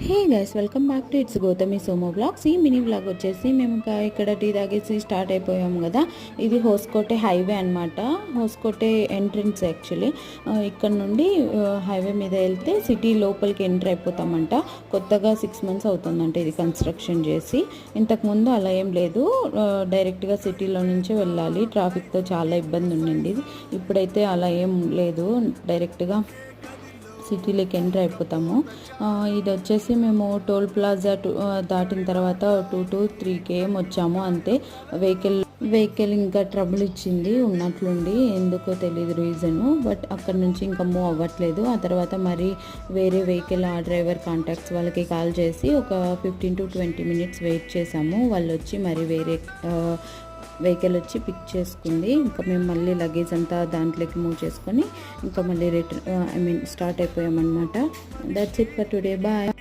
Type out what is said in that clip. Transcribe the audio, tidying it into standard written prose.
Hey guys, welcome back to it's Gautami సోమో blogs. ఈ mini blog వచ్చేసి మేము ఇక్కడ టీ తాగేసి స్టార్ట్ అయిపోయాము కదా. ఇది హోస్కోటే హైవే అనమాట. Hoskote entrance actually. ఇక్కడ నుండి హైవే మీద వెళ్తే సిటీ లోపలికి ఎంటర్ అయిపోతామంట. కొత్తగా 6 months అవుతుందంట ఇది కన్స్ట్రక్షన్ చేసి. ఇంతకుముందు అలా ఏం లేదు, డైరెక్ట్గా సిటీలో నుంచే వెళ్ళాలి. ట్రాఫిక్తో చాలా ఇబ్బంది ఉండింది. ఇప్పుడైతే అలా ఏం లేదు, డైరెక్ట్గా సిటీలోకి ఎంటర్ అయిపోతాము. ఇది వచ్చేసి మేము టోల్ ప్లాజా దాటిన తర్వాత 2 to 3 km వచ్చాము అంతే. వెహికల్ ఇంకా ట్రబుల్ ఇచ్చింది ఉన్నట్లుండి, ఎందుకో తెలియదు రీజను. బట్ అక్కడ నుంచి ఇంకా మూవ్ అవ్వట్లేదు. ఆ తర్వాత మరి వేరే వెహికల్, ఆ డ్రైవర్ కాంటాక్ట్స్ వాళ్ళకి కాల్ చేసి ఒక 15 to 20 minutes వెయిట్ చేసాము. వాళ్ళు వచ్చి మరి వేరే వెహికల్ వచ్చి పిక్ చేసుకుంది. ఇంకా మేము మళ్ళీ లగేజ్ అంతా దాంట్లోకి మూవ్ చేసుకొని ఇంకా మళ్ళీ స్టార్ట్ అయిపోయామన్నమాట. That's it for today, bye.